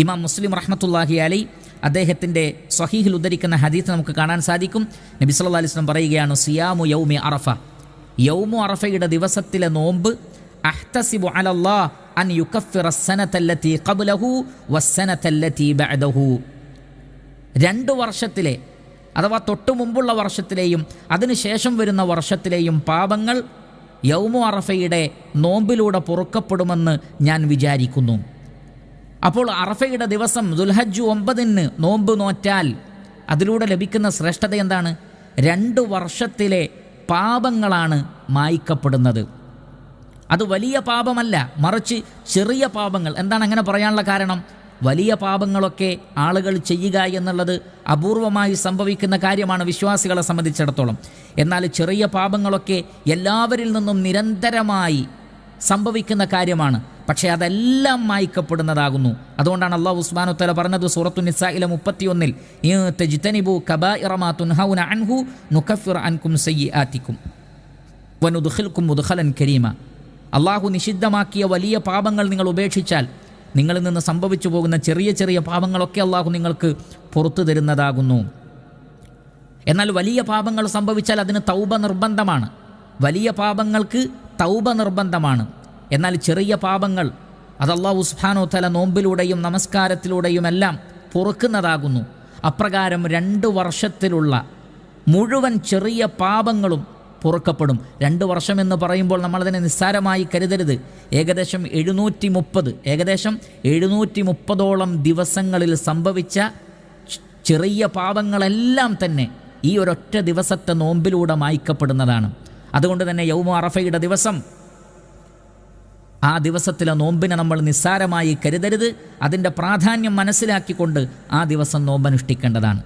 ഇമാം മുസ്ലിം റഹ്മത്തുള്ളാഹി അലൈഹി അദ്ദേഹത്തിൻ്റെ സ്വഹീഹിൽ ഉദ്ധരിക്കുന്ന ഹദീസ് നമുക്ക് കാണാൻ സാധിക്കും. നബി സല്ലല്ലാഹു അലൈഹി വസല്ലം പറയുകയാണ്, സിയാമു യൗമി അറഫ, യൗമു അറഫയുടെ ദിവസത്തിലെ നോമ്പ്, അഹ്തസിബു അലല്ലാഹ് അൻ യുകഫിറ അസ്സനതല്ലതി ഖബ്ലഹു വസ്സനതല്ലതി ബഅദഹു. 2 വർഷത്തിലെ അഥവാ തൊട്ടു മുമ്പുള്ള വർഷത്തിലെയും അതിനുശേഷം വരുന്ന വർഷത്തിലെയും പാപങ്ങൾ യൗമു അറഫയുടെ നോമ്പിലൂടെ പൊറുക്കപ്പെടുമെന്ന് ഞാൻ വിചാരിക്കുന്നു. അപ്പോൾ അറഫയുടെ ദിവസം ദുൽഹജ്ജ് 9 നോമ്പ് നോറ്റാൽ അതിലൂടെ ലഭിക്കുന്ന ശ്രേഷ്ഠത എന്താണ്? 2 വർഷത്തിലെ പാപങ്ങളാണ് മായ്ക്കപ്പെടുന്നത്. അത് വലിയ പാപമല്ല, മറിച്ച് ചെറിയ പാപങ്ങൾ. എന്താണ് അങ്ങനെ പറയാനുള്ള കാരണം? വലിയ പാപങ്ങളൊക്കെ ആളുകൾ ചെയ്യുക എന്നുള്ളത് അപൂർവമായി സംഭവിക്കുന്ന കാര്യമാണ് വിശ്വാസികളെ സംബന്ധിച്ചിടത്തോളം. എന്നാൽ ചെറിയ പാപങ്ങളൊക്കെ എല്ലാവരിൽ നിന്നും നിരന്തരമായി സംഭവിക്കുന്ന കാര്യമാണ്. പക്ഷേ അതെല്ലാം മായ്ക്കപ്പെടുന്നതാകുന്നു. അതുകൊണ്ടാണ് അല്ലാഹു സുബ്ഹാനഹു വ തആല പറഞ്ഞത് സൂറത്തു നിസാഇലെ 31-ൽ, ഇൻ തജ്തനിബു കബായിറ മാ തുൻഹൗന അൻഹു നുകഫിർ അൻകും സയ്യിആതികും വനുദ്ഖിൽകും മുദ്ഖലൻ കരീമ. അള്ളാഹു നിഷിദ്ധമാക്കിയ വലിയ പാപങ്ങൾ നിങ്ങൾ ഉപേക്ഷിച്ചാൽ നിങ്ങളിൽ നിന്ന് സംഭവിച്ചു പോകുന്ന ചെറിയ ചെറിയ പാപങ്ങളൊക്കെ അള്ളാഹു നിങ്ങൾക്ക് പുറത്തു തരുന്നതാകുന്നു. എന്നാൽ വലിയ പാപങ്ങൾ സംഭവിച്ചാൽ അതിന് തൗബ നിർബന്ധമാണ്. വലിയ പാപങ്ങൾക്ക് തൗബ നിർബന്ധമാണ്. എന്നാൽ ചെറിയ പാപങ്ങൾ അത് അല്ലാഹു സുബ്ഹാനഹു വ തആല നോമ്പിലൂടെയും നമസ്കാരത്തിലൂടെയും എല്ലാം പൊറുക്കുന്നതാകുന്നു. അപ്രകാരം 2 വർഷത്തിലുള്ള മുഴുവൻ ചെറിയ പാപങ്ങളും പൊറുക്കപ്പെടും. 2 വർഷം എന്ന് പറയുമ്പോൾ നമ്മളതിനെ നിസ്സാരമായി കരുതരുത്. ഏകദേശം 730 ദിവസങ്ങളിൽ സംഭവിച്ച ചെറിയ പാപങ്ങളെല്ലാം തന്നെ ഈ ഒരൊറ്റ ദിവസത്തെ നോമ്പിലൂടെ മായ്ക്കപ്പെടുന്നതാണ്. അതുകൊണ്ട് തന്നെ യൗമു അറഫയുടെ ദിവസം, ആ ദിവസത്തിലെ നോമ്പിനെ നമ്മൾ നിസ്സാരമായി കരുതരുത്. അതിൻ്റെ പ്രാധാന്യം മനസ്സിലാക്കിക്കൊണ്ട് ആ ദിവസം നോമ്പനുഷ്ഠിക്കേണ്ടതാണ്.